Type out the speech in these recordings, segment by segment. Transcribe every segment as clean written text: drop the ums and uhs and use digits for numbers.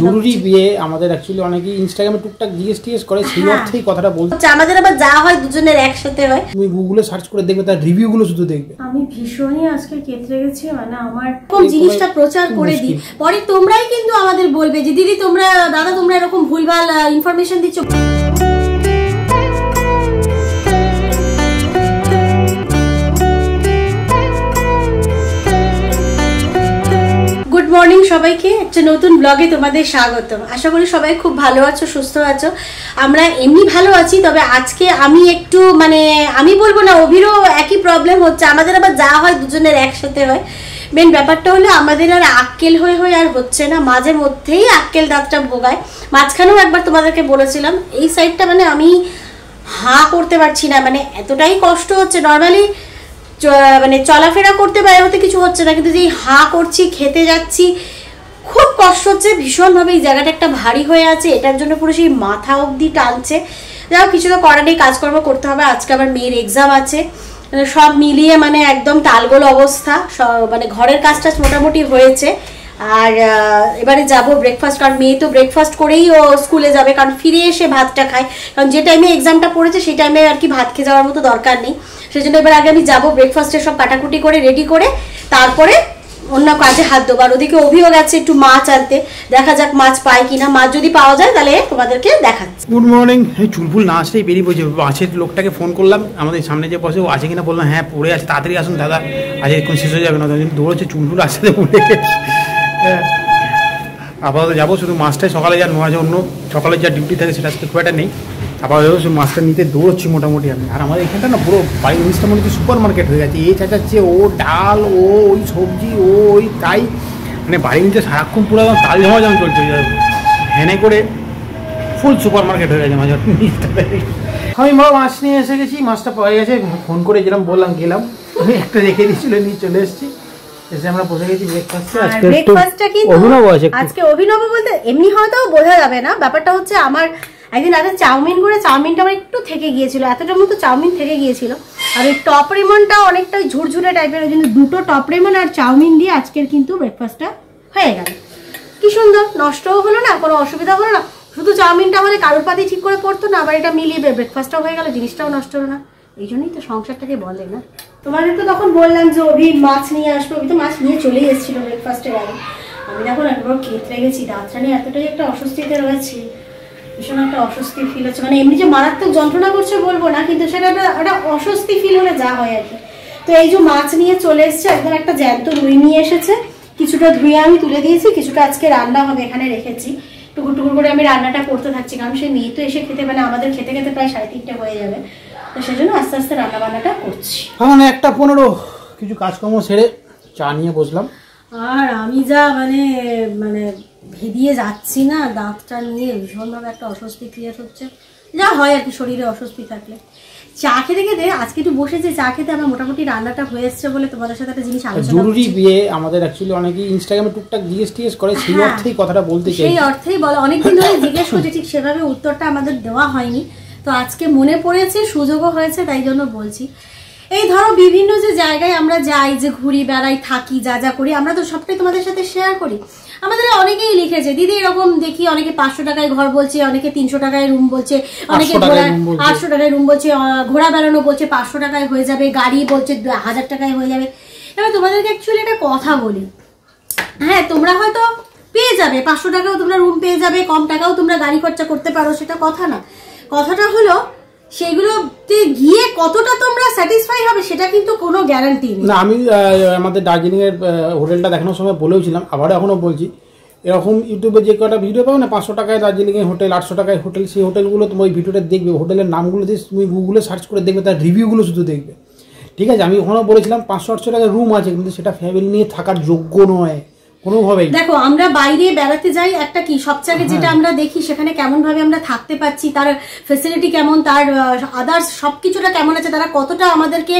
জরুরি বিয়ে আমাদের অ্যাকচুয়ালি অনেকেই ইনস্টাগ্রামে টুকটাক জিএসটিএস করে সেই অর্থেই কথাটা বলছি। আমাদের আবার যা হয় দুজনের একসাথে হয়। তুমি গুগলে সার্চ করে দেখবে, তার রিভিউগুলো শুধু দেখবে। আমি ভীষণই আজকে কেটে গেছি, মানে আমার কোন জিনিসটা প্রচার করে দিই, পরে তোমরাই কিন্তু আমাদের বলবে যে দিদি তোমরা, দাদা তোমরা এরকম ভুলভাল ইনফরমেশন দিচ্ছ। গুড মর্নিং সবাইকে, একটা নতুন ব্লগে তোমাদের স্বাগতম। আশা করি সবাই খুব ভালো আছো, সুস্থ আছো। আমরা এমনি ভালো আছি, তবে আজকে আমি একটু আমি বলবো না, অভিরও একই প্রবলেম হচ্ছে। আমাদের আবার যা হয় দুজনের একসাথে হয়। মেন ব্যাপারটা হলো আমাদের আর আক্কেল হয়ে হয়ে আর হচ্ছে না, মাঝে মধ্যেই আক্কেল দাঁতটা ভোগায়। মাঝখানেও একবার তোমাদেরকে বলেছিলাম এই সাইডটা আমি হাঁ করতে পারছি না, এতটাই কষ্ট হচ্ছে। নর্মালি চলাফেরা করতে বাইরে হতে কিছু হচ্ছে না, কিন্তু যে হাঁ করছি, খেতে যাচ্ছি, খুব কষ্ট হচ্ছে ভীষণভাবে। এই জায়গাটা একটা ভারী হয়ে আছে, এটার জন্য পুরো সেই মাথা অবধি টানছে। যাও, কিছু তো করার নেই, কাজকর্ম করতে হবে। আজকে আবার মেয়ের এক্সাম আছে, সব মিলিয়ে একদম তালগোল অবস্থা। ঘরের কাজ টাজ মোটামুটি হয়েছে। আর এবারে যাব ব্রেকফাস্ট, কারণ মেয়ে তো ব্রেকফাস্ট করেই ও স্কুলে যাবে, কারণ ফিরে এসে ভাতটা খায়। কারণ যে টাইমে এক্সামটা পড়েছে সেই টাইমে আর কি ভাত খেয়ে যাওয়ার মতো দরকার নেই। সেই জন্য এবার আগে আমি যাবো, ব্রেকফাস্টের সব কাটাকুটি করে রেডি করে তারপরে অন্য কাজে হাত দেবো। আর ওদিকে অভিযোগ আছে একটু মাছ আনতে, দেখা যাক মাছ পাই কিনা। মাছ যদি পাওয়া যায় তাহলে তোমাদেরকে দেখাচ্ছি। Good morning. চুলফুল না আসলেই বেরিয়ে পড়ছে। মাছের লোকটাকে ফোন করলাম, আমাদের সামনে যে বসে, ও আছে কিনা বললাম হ্যাঁ পড়ে আছে, তাড়াতাড়ি আসুন দাদা, আজ এখন শেষ হয়ে যাবে না। দৌড়চ্ছে, চুলফুল আসতে পড়ে গেছে। আপাতত যাবো, শুধু মাছটাই সকালে যা নেওয়া যায়, অন্য সকালে যা ডিউটি থাকে সেটা আজকে খুব একটা নেই। আপাতত শুধু মাছটা নিতে দৌড়চ্ছি মোটামুটি আমি। আর আমাদের এখানটা না পুরো বাড়ির জিনিসটা মনে হচ্ছে সুপার মার্কেট হয়ে গেছে। এই চাচাচ্ছে, ও ডাল, ও ওই সবজি, ও ওই তাই, বাড়ির নিচে সারাক্ষণ পুরো একদম তাল জমা যেমন চলছে ভ্যানে করে, ফুল সুপার মার্কেট হয়ে গেছে মাঝে। আমি মাছ নিয়ে এসে গেছি, মাছটা পাওয়া গেছে। ফোন করে যেরকম বললাম গেলাম, একটা রেখে দিয়েছিল, নিয়ে চলে এসেছি। এসে আমরা বসে গেছি ব্রেকফাস্টটা। আজকে অভিনব বলতে এমনি হয়তো বোঝা যাবে না, ব্যাপারটা হচ্ছে আমার একদিন রাতে চাউমিন করে, চাউমিনটা আমার একটু থেকে গিয়েছিল, এতটার মতো চাউমিন থেকে গিয়েছিল। আর ওই টপ রেমনটা অনেকটা ঝুরঝুরে টাইপের, ওই জন্য দুটো টপ রেমন আর চাউমিন দিয়ে আজকের কিন্তু ব্রেকফাস্টটা হয়ে গেল। কি সুন্দর, নষ্টও হলো না, কোনো অসুবিধা হলো না। শুধু চাউমিনটা হলে কারোর পাতি ঠিক করে পড়তো না, আবার এটা মিলিয়ে ব্রেকফাস্টটাও হয়ে গেল, জিনিসটাও নষ্ট হলো না। এই জন্যই তো সংসারটাকে বলে না। তোমাদের তো তখন বললাম যে অভি মাছ নিয়ে আসবো, অভি তো মাছ নিয়ে চলেই এসেছিল ব্রেকফাস্টের আগে। আমি দেখুন একবার খেতে গেছি, দাঁতটা নিয়ে এতটাই একটা অস্বস্তিতে রয়েছে, ভীষণ একটা অস্বস্তি ফিল হচ্ছে। এমনি যে মারাত্মক যন্ত্রণা করছে বলবো না, কিন্তু সেটা একটা অস্বস্তি ফিল হলে যা হয় আর কি। তো এই যে মাছ নিয়ে চলে এসছে, একদম একটা জ্যান্ত রুই নিয়ে এসেছে। কিছুটা ধুয়ে আমি তুলে দিয়েছি, কিছুটা আজকে রান্না হবে এখানে রেখেছি। টুকুর টুকুর করে আমি রান্নাটা করতে থাকছি, কারণ সেই মেয়ে তো এসে খেতে আমাদের খেতে খেতে প্রায় 3:30 হয়ে যাবে। তো সেজন্য আস্তে আস্তে রান্না বান্নাটা করছি। 1:15 কিছু কাজকর্ম সেরে চা নিয়ে বসলাম। আর আমি যা ভেদিয়ে যাচ্ছি না, দাঁতটা নিয়ে ভীষণভাবে একটা অস্বস্তি ক্রিয়েট হচ্ছে। যা হয় আর কি শরীরে অস্বস্তি থাকলে। চা খেতে খেতে আজকে একটু বসেছি, চা খেতে আমার মোটামুটি রান্নাটা হয়ে এসছে বলে তোমাদের সাথে একটা জিনিস আলোচনা। জরুরি বিয়ে আমাদের অ্যাকচুয়ালি অনেকেই ইনস্টাগ্রামে টুকটাক জিএসটিএস করে, সেই অর্থেই কথাটা বলতে চাই। সেই অর্থেই বলো, অনেকদিন ধরে জিজ্ঞেস করছি, ঠিক সেভাবে উত্তরটা আমাদের দেওয়া হয়নি। তো আজকে মনে পড়েছে, সুযোগও হয়েছে, তাই জন্য বলছি। এই ধরো বিভিন্ন যে জায়গায় আমরা যাই, যে ঘুরি বেড়াই, থাকি, যা যা করি, আমরা তো সবটাই তোমাদের সাথে শেয়ার করি। আমাদের অনেকেই লিখেছে দিদি এরকম দেখি, অনেকে 500 টাকায় ঘর বলছে, অনেকে 300 টাকায় রুম বলছে, অনেকে 800 টাকায় রুম বলছে, ঘোরা বেড়ানো বলছে 500 টাকায় হয়ে যাবে, গাড়ি বলছে 1000 টাকায় হয়ে যাবে। এবার তোমাদেরকে অ্যাকচুয়ালি একটা কথা বলি, হ্যাঁ তোমরা হয়তো পেয়ে যাবে, 500 টাকাও তোমরা রুম পেয়ে যাবে, কম টাকাও তোমরা গাড়ি খরচা করতে পারো, সেটা কথা না। কথাটা হলো সেগুলোতে গিয়ে কতটা তোমরা স্যাটিসফাই হবে সেটা কিন্তু কোনো গ্যারান্টি নেই। না, আমি আমাদের দার্জিলিং এর হোটেলটা দেখানোর সময় বলেওছিলাম, আবারও এখনো বলছি, এরকম ইউটিউবে যে কটা ভিডিও পাবো না, 500 টাকায় দার্জিলিং এর হোটেল, 800 টাকায় হোটেল, সেই হোটেলগুলো তুমি ওই ভিডিওটা দেখবে, হোটেলের নামগুলো দিয়ে তুমি গুগলে সার্চ করে দেখবে, তার রিভিউগুলো শুধু দেখবে। ঠিক আছে, আমি ওখানেও বলেছিলাম 500-800 টাকায় রুম আছে, কিন্তু সেটা ফ্যামিলি নিয়ে থাকার যোগ্য নয় কোনোভাবেই। দেখো আমরা বাইরে বেড়াতে যাই, একটা কি সবচেয়ে যেটা আমরা দেখি সেখানে কেমন ভাবে আমরা থাকতে পাচ্ছি, তার ফ্যাসিলিটি কেমন, তার আদার্স সবকিছুটা কেমন আছে, তারা কতটা আমাদেরকে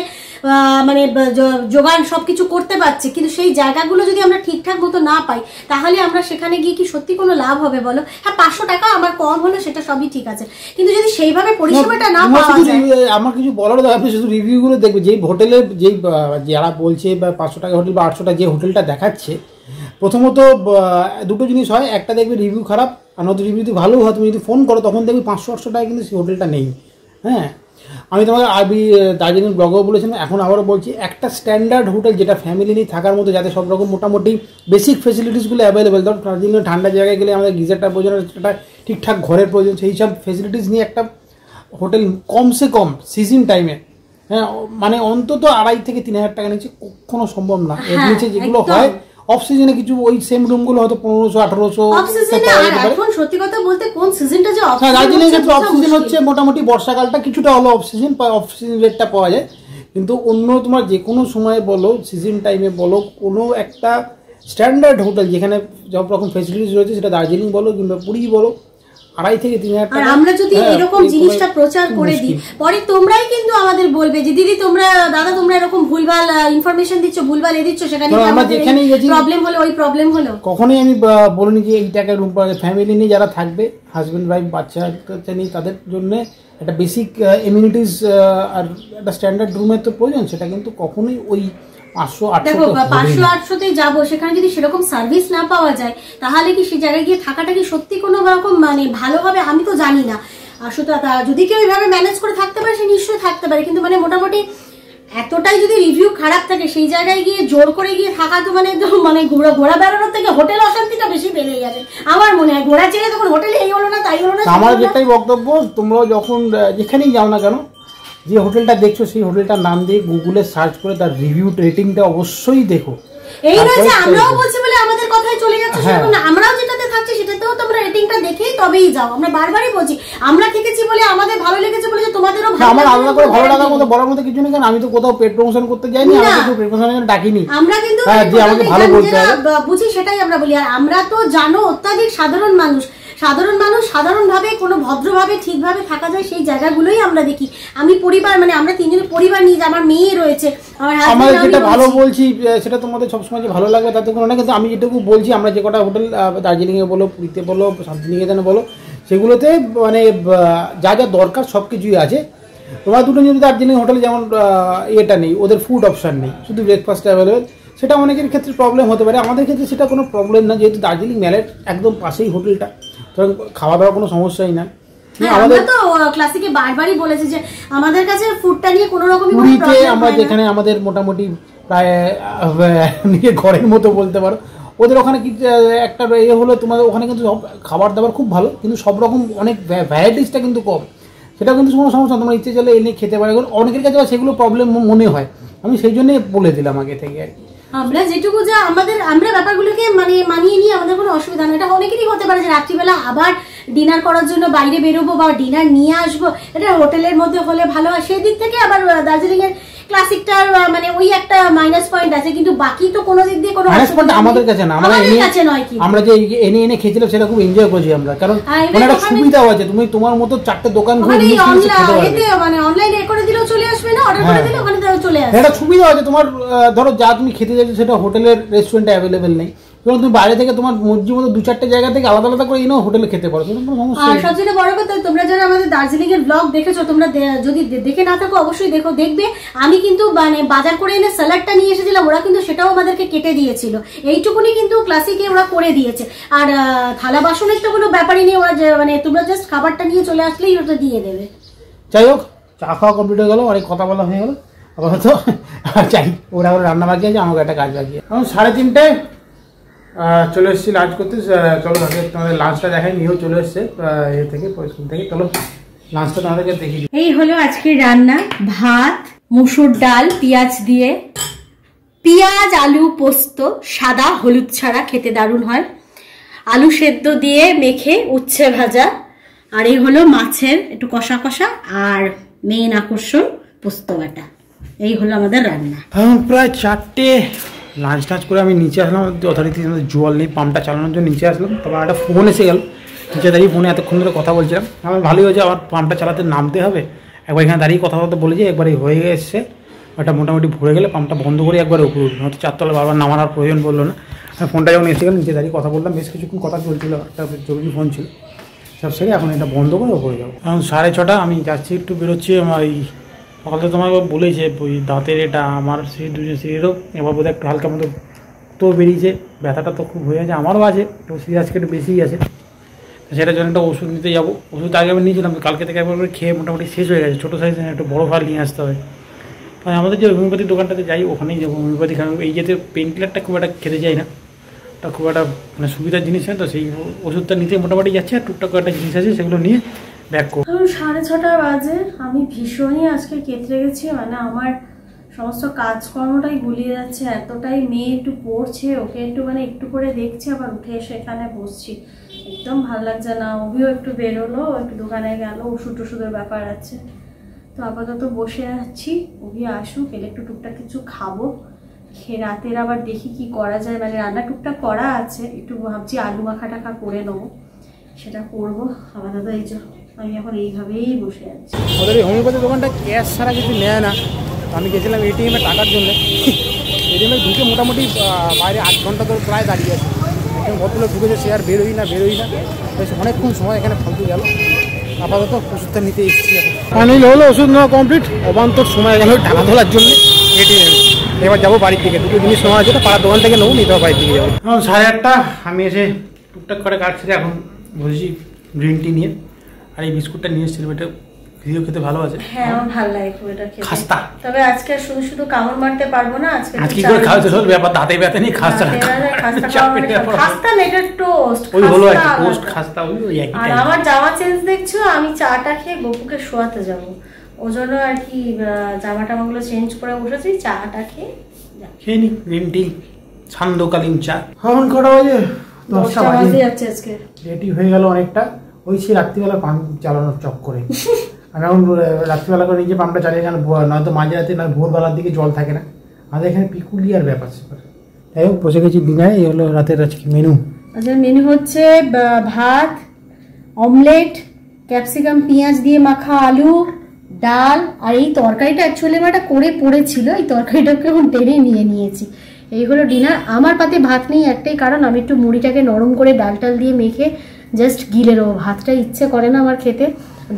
যোগান সবকিছু করতে পারছে। কিন্তু সেই জায়গাগুলো যদি আমরা ঠিকঠাক মতো না পাই, তাহলে আমরা সেখানে গিয়ে কি সত্যি কোনো লাভ হবে বলো? হ্যাঁ 500 টাকা আমার কম হলো, সেটা সবই ঠিক আছে, কিন্তু যদি সেইভাবে পরিষেবাটা না পাওয়া যায়। আমার কিছু বলার দরকার, আপনি শুধু রিভিউগুলো দেখবে, যেই হোটেলে যেই যারা বলছে বা 500 টাকা হোটেল বা 800 টাকা যে হোটেলটা দেখাচ্ছে, প্রথমত দুটো জিনিস হয়, একটা দেখবে রিভিউ খারাপ, আর নয়তো রিভিউ যদি ভালো হয় তুমি যদি ফোন করো তখন দেখবি 500-800 টাকা কিন্তু সেই হোটেলটা নেই। হ্যাঁ, আমি তোমাকে দার্জিলিং ব্লগেও বলেছিলাম, এখন আবারও বলছি, একটা স্ট্যান্ডার্ড হোটেল যেটা ফ্যামিলি নিয়ে থাকার মতো, যাতে সব রকম মোটামুটি বেসিক ফেসিলিটিসগুলো অ্যাভেলেবেল। ধরো দার্জিলিং ঠান্ডা জায়গায় গেলে আমাদের গিজারটা প্রয়োজন, সেটা ঠিকঠাক ঘরের প্রয়োজন, সেই সব ফেসিলিটিস নিয়ে একটা হোটেল কমসে কম সিজন টাইমে, হ্যাঁ মানে অন্তত 2,500 থেকে 3,000 টাকা নিচে কখনো সম্ভব না। এর নিচে যেগুলো হয় অফ সিজনে কিছু ওই সেম রুমগুলো হয়তো 1500-1800 অফ সিজনে। এখন সত্যি কথা বলতে কোন সিজনটা যে অফ সিজন, দার্জিলিং এর ক্ষেত্রে অফ সিজন হচ্ছে মোটামুটি বর্ষাকালটা কিছুটা হলো অফ সিজন রেটটা পাওয়া যায়, কিন্তু অন্য তোমার যে কোনো সময় বলো, সিজন টাইমে বলো, কোনো একটা স্ট্যান্ডার্ড হোটেল যেখানে সব রকম ফেসিলিটিস রয়েছে, সেটা দার্জিলিং বলো কিংবা পুরী বলো, 2,500 থেকে 3,000 টাকা। আর আমরা যদি এরকম জিনিসটা প্রচার করে দিই, পরে তোমরাই কিন্তু আমাদের বলবে যে দিদি তোমরা, দাদা তোমরা এরকম ভুলভাল ইনফরমেশন দিচ্ছ, ভুলভাল দিচ্ছ, সেখানে আমরা যেখানেই গেছি প্রবলেম হলো, ওই প্রবলেম হলো। কখনোই আমি বলিনি যে এই টাকার রুম পাওয়া যায়। ফ্যামিলি নিয়ে যারা থাকবে, হাজব্যান্ড ওয়াইফ বাচ্চা নিয়ে, তাদের জন্য একটা বেসিক এমিউনিটিস আর একটা স্ট্যান্ডার্ড রুমের তো প্রয়োজন, সেটা কিন্তু কখনোই ওই 500-800 যাবো, সেখানে যদি সেরকম সার্ভিস না পাওয়া যায়, তাহলে কি সেই জায়গায় গিয়ে থাকাটা কি সত্যি কোনো রকম মানে ভালো হবে? আমি তো জানি না। আর শুধু যদি কেউ এইভাবে ম্যানেজ করে থাকতে পারে, সে নিশ্চয়ই থাকতে পারে, কিন্তু মানে মোটামুটি এতটাই যদি রিভিউ খারাপ থাকে, সেই জায়গায় গিয়ে জোর করে গিয়ে থাকা তো মানে ঘোরা বেড়ানোর থেকে হোটেল অশান্তিটা বেশি বেড়ে যাবে আমার মনে হয়। ঘোরা ছেড়ে তখন হোটেলে এই হলো না, তাই হলো না। আমার যেটাই বক্তব্য, তোমরা যখন যেখানেই যাও না কেন, যে হোটেলটা দেখছো সেই হোটেলটার নাম দিয়ে গুগলে সার্চ করে তার রিভিউ রেটিংটা অবশ্যই দেখো। এই নয় যে আমরাও বলছি বলে আমাদের কথাই চলে যাচ্ছে, সেরকম না। আমরাও যেটাতে থাকছি সেটাতেও তোমরা রেটিংটা দেখেই তবেই যাও। আমরা বারবারই বলছি, আমরা থেকেছি বলে, আমাদের ভালো লেগেছে বলে যে তোমাদেরও ভালো। আমার আলাদা করে ভালো লাগার মতো বলার মতো কিছু নেই, কারণ আমি তো কোথাও পেট প্রমোশন করতে যাইনি, আমাকে কেউ পেট প্রমোশনের জন্য ডাকিনি। আমরা কিন্তু যে আমাকে ভালো বলতে হবে বুঝি, সেটাই আমরা বলি। আর আমরা তো জানো অত্যাধিক সাধারণ মানুষ, সাধারণভাবে কোনো ভদ্রভাবে ঠিকভাবে থাকা যায় সেই জায়গাগুলোই আমরা দেখি। আমি পরিবার, মানে আমরা তিনজনের পরিবার নিয়ে, আমার মেয়ে রয়েছে, আমার যেটা ভালো বলছি সেটা তোমাদের সবসময় যে ভালো লাগবে তাতে কোনো না, কিন্তু আমি যেটুকু বলছি, আমরা যে কটা হোটেল দার্জিলিংয়ে বলো, পুরীতে বলো, শান্তিনিকেতনে বলো, সেগুলোতে মানে যা যা দরকার সব কিছুই আছে। তোমার দুটো যদি দার্জিলিং হোটেলে যেমন এটা নেই, ওদের ফুড অপশান নেই, শুধু ব্রেকফাস্ট অ্যাভেলেবেল, সেটা অনেকের ক্ষেত্রে প্রবলেম হতে পারে। আমাদের ক্ষেত্রে সেটা কোনো প্রবলেম না, যেহেতু দার্জিলিং মেলের একদম পাশেই হোটেলটা, সুতরাং খাওয়া দাওয়া কোনো সমস্যাই না। আমাদের তো ক্লাসিকে বারবারই বলেছে যে আমাদের কাছে ফুডটা নিয়ে কোনো রকমই কোনো প্রবলেম হয় না। আমরা যেখানে আমাদের মোটামুটি প্রায় নিজের ঘরের মতো বলতে পারো, ওদের ওখানে কি একটা হলো, তোমাদের ওখানে কিন্তু সব খাবার দাবার খুব ভালো, কিন্তু সব রকম অনেক ভ্যারাইটিসটা কিন্তু কম। সেটা কিন্তু কোনো সমস্যা, তোমরা ইচ্ছে চলে এনে খেতে পারে। অনেকের কাছে সেগুলো প্রবলেম মনে হয়, আমি সেই জন্যই বলে দিলাম আগে থেকে আর কি। আমরা যেটুকু যা আমরা ব্যাপারগুলোকে মানে মানিয়ে নিয়ে আমাদের কোনো অসুবিধা নেই। এটা অনেকেরই হতে পারে যে রাত্রিবেলা আবার ডিনার করার জন্য বাইরে বেরোবো বা ডিনার নিয়ে আসবো, এটা হোটেলের মধ্যে হলে ভালো হয়। সেই দিক থেকে আবার দার্জিলিং এর ক্লাসিকটার মানে ওই একটা মাইনাস পয়েন্ট আছে, কিন্তু বাকি তো কোনো দিক দিয়ে কোনো মাইনাস পয়েন্ট আমাদের কাছে না। আমরা যে এনে খেয়েছিলাম সেটা খুব এনজয় করেছি আমরা, কারণ একটা সুবিধাও আছে, তুমি তোমার মতো 4টে দোকান ঘুরে মানে অনলাইনে করে দিলেও চলে আসবে না, অর্ডার করে দিলে ওখানে চলে আসবে। এটা সুবিধা আছে তোমার। ধরো যা তুমি খেতে যাচ্ছ সেটা হোটেলের রেস্টুরেন্টে অ্যাভেলেবেল নেই, তুমি বাইরে থেকে তোমার মর্জি মতো 2-4টে জায়গা থেকে আলাদা আলাদা করে এনেও হোটেলে খেতে পারো, কোনো সমস্যা নেই। আর সবচেয়ে বড় কথা, তোমরা যারা আমাদের দার্জিলিং এর ব্লগ দেখেছো, তোমরা যদি দেখে না থাকো অবশ্যই দেখবে। আমি কিন্তু মানে বাজার করে এনে স্যালাডটা নিয়ে এসেছিলাম, ওরা কিন্তু সেটাও আমাদেরকে কেটে দিয়েছিল। এইটুকুনি কিন্তু ক্লাসিকে ওরা করে দিয়েছে। আর থালা বাসনের তো কোনো ব্যাপারই নেই, ওরা মানে তোমরা জাস্ট খাবারটা নিয়ে চলে আসলেই ওটা দিয়ে দেবে। যাই হোক, চা খাওয়া কমপ্লিট হয়ে গেল, অনেক কথা বলা হয়ে গেল। আপাতত চাই, ওরা রান্না বাকি আছে, আমাকে একটা কাজ বাকি আছে। এখন 3:30টায় চলে এসেছি লাঞ্চ করতে। চলো তোমাদের লাঞ্চটা দেখাই, নিয়েও চলে এসছে এ থেকে স্কুল থেকে। চলো লাঞ্চটা তোমাদেরকে দেখি। এই হলো আজকের রান্না, ভাত, মুসুর ডাল, পেঁয়াজ দিয়ে, পেঁয়াজ আলু পোস্ত, সাদা হলুদ ছাড়া, খেতে দারুণ হয়। আলু সেদ্ধ দিয়ে মেখে উচ্ছে ভাজা, আর এই হলো মাছের একটু কষা কষা, আর মেইন আকর্ষণ পোস্ত বাটা। এই হলো আমাদের রান্না। এখন প্রায় 4টে। লাঞ্চ টাঞ্চ করে আমি নিচে আসলাম, যথারীতি আমাদের জল নেই, পাম্পটা চালানোর জন্য নিচে আসলাম। তারপর একটা ফোন এসে গেল, নিচে দাঁড়িয়ে ফোনে এতক্ষণ ধরে কথা বলছিলাম। আমার ভালোই হয়েছে, আমার পাম্পটা চালাতে নামতে হবে। একবার এখানে দাঁড়িয়ে কথা বলতে বলেছি, একবারই হয়ে এসছে, ওটা মোটামুটি ভরে গেলে পাম্পটা বন্ধ করে একবার উপরে উঠবে, হয়তো 4তলা বারবার নামার আর প্রয়োজন পড়লো না। ফোনটা যখন এসে গেল, নিচে দাঁড়িয়ে কথা বললাম, বেশ কিছুক্ষণ কথা চলছিল, একটা জরুরি ফোন ছিল, সব সেরে এখন এটা বন্ধ করে উপরে যাবো। এখন 6:30, আমি যাচ্ছি, একটু বেরোচ্ছি। আমার এই সকালে তোমাকে বলেছে ওই দাঁতের এটা আমার সেই দুজন সিঁড়িরও এবার বোধহয় একটু হালকা মতো রক্তও বেরিয়েছে, ব্যথাটা তো খুব হয়ে আছে, আমারও আছে, তো সিরিয়াসকে একটু বেশিই আছে। সেটার জন্য একটা ওষুধ নিতে যাবো। ওষুধ আগে আমি নিয়েছিলাম, কালকে থেকে একবার করে খেয়ে মোটামুটি শেষ হয়ে গেছে। ছোটো সাইজের একটু বড়ো ভার নিয়ে আসতে হবে। তাই আমাদের যে হোমিওপ্যাথি দোকানটাতে যাই ওখানেই যাবো হোমিওপ্যাথি, কারণ এই যেতে পেন কিলারটা খুব একটা খেতে যাই না, ওটা খুব একটা মানে সুবিধার জিনিস হয়, তো সেই ওষুধটা নিতে মোটামুটি যাচ্ছে। আর টুকটাক একটা জিনিস আছে সেগুলো নিয়ে ব্যাক করবো। 6:30 বাজে। আমি ভীষণই আজকে কেটে গেছি, মানে আমার সমস্ত কাজকর্মটাই গুলিয়ে যাচ্ছে, এতটাই মেয়ে একটু পড়ছে, ওকে একটু মানে একটু করে দেখছি, আবার উঠে এসে এখানে বসছি, একদম ভালো লাগছে না। অভিও একটু বেরোলো, একটু দোকানে গেল, ওষুধের ব্যাপার আছে, তো আপাতত বসে আছি। অভি আসুক, এলে একটু টুকটাক কিছু খাবো, খেয়ে রাতের আবার দেখি কি করা যায়, মানে রান্না টুকটাক করা আছে, একটু ভাবছি আলু মাখা টাখা করে নেবো, সেটা করবো। আপাতত এই যে আমি এখন এইভাবেই বসে আছি। ওদের এই হোমিওপ্যাথি দোকানটা ক্যাশ ছাড়া কিছু নেয় না। আমি গেছিলাম এটিএমে টাকার জন্য, এটিএমে ঢুকে মোটামুটি বাইরে 8 ঘন্টা ধরে প্রায় দাঁড়িয়ে আছে। একদম ভদ্রলোক ঢুকেছে, সে আর বেরোই না বেশ অনেকক্ষণ সময় এখানে ফালতু গেল। আপাতত ওষুধটা নিতে এসেছি। ফাইনালি হলো ওষুধ নেওয়া কমপ্লিট। অবান্তর সময় গেল টাকা তোলার জন্য এটিএমে। এবার যাবো বাড়ির দিকে, দুটো জিনিস সময় আছে, তো পাড়ার দোকান থেকে নেবো, নিতে হবে বাড়ির দিকে যাবো। এখন 8:30 আমি এসে টুকটাক করে কাজ ছেড়ে এখন বসেছি গ্রিন টি নিয়ে। আর এই বিস্কুটটা নিয়ে এসেছিলাম, এটা ভিডিও খেতে ভালো আছে। হ্যাঁ, আমার ভালো লাগে খুব এটা খেতে। খাস্তা। তবে আজকে শুধু কামড় মারতে পারবো না, আজকে কি করে খাওয়া চল ব্যাপার, দাঁতে ব্যথা নেই, খাস্তা খাস্তা না, এটা টোস্ট ওই হলো আর কি, টোস্ট খাস্তা ওই একই। আর আমার জামা চেঞ্জ দেখছো, আমি চাটা খেয়ে গপুকে শোয়াতে যাব, ওজন্য আর কি জামা টামাগুলো চেঞ্জ করে বসেছি, চাটা খেয়ে নি গ্রিন টি, সান্ধ্যকালীন চা। এখন কটা বাজে? 10টা বাজে যাচ্ছে আজকে। রেডি হয়ে গেল অনেকটা, ওই সে রাত্রিবেলা পাম্প চালানোর চক করে। আমি এখন রাত্রিবেলা করে নিজে পাম্পটা চালিয়ে, কারণ নয়তো মাঝরাতে নয় ভোরবেলার দিকে জল থাকে না। আমাদের এখানে পিকুলিয়ার ব্যাপার সেপার। যাই হোক, বসে গেছি ডিনারে। এই হলো রাতের আজকে মেনু। আচ্ছা, মেনু হচ্ছে ভাত, অমলেট, ক্যাপসিকাম পেঁয়াজ দিয়ে মাখা আলু, ডাল, আর এই তরকারিটা অ্যাকচুয়ালি একটা করে পড়েছিল, এই তরকারিটাকে এখন টেনে নিয়েছি। এই হলো ডিনার। আমার পাতে ভাত নেই একটাই কারণ, আমি একটু মুড়িটাকে নরম করে ডাল দিয়ে মেখে জাস্ট গিলে নেবো। ভাতটা ইচ্ছে করে না আমার খেতে,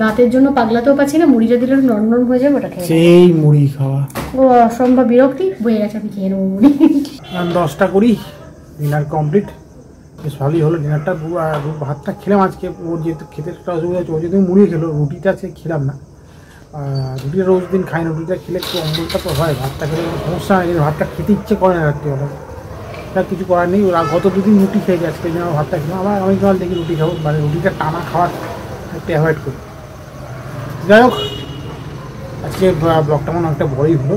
দাঁতের জন্য পাগলাতেও পাচ্ছি না, মুড়িটা দিলে নরম হয়ে যাবে, ওটা খেয়ে সেই মুড়ি খাওয়া ও অসম্ভব বিরক্তি বয়ে গেছে, আমি খেয়ে নেবো মুড়ি। 10টা করি, ডিনার কমপ্লিট। বেশ ভালোই হলো ডিনারটা। ভাতটা খেলাম আজকে, ওর যেহেতু খেতে একটা অসুবিধা হচ্ছে, ও যদি মুড়ি খেলো, রুটিটা আজকে খেলাম না। রুটিটা রোজ দিন খাই না, রুটিটা খেলে একটু অম্বলটা তো হয়, ভাতটা খেলে কোনো সমস্যা হয়, কিন্তু ভাতটা খেতে ইচ্ছে করে না রাত্রিবেলা। এটা কিছু করার নেই, ওরা গত 2 দিন রুটি খেয়েছে, আজকে যেন ভাতটা খেলাম। আমি কাল দেখি রুটি খাবো, মানে রুটিটা টানা খাওয়ার একটু অ্যাভয়েড করি। যাই হোক, আজকে ব্লগটা মনে অনেকটা বড়ই হলো।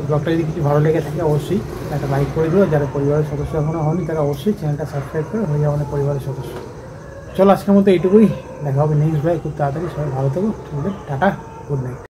ব্লগটা যদি কিছু ভালো লেগে থাকে অবশ্যই একটা লাইক করে দিও। যারা পরিবারের সদস্য এখনও হয়নি তারা অবশ্যই চ্যানেলটা সাবস্ক্রাইব করে হয়ে যাও আমাদের পরিবারের সদস্য। চলো আজকের মতো এইটুকুই, দেখা হবে নেক্সট ব্লগে খুব তাড়াতাড়ি। সবাই ভালো থেকো, ঠিক আছে, টাটা, গুড নাইট।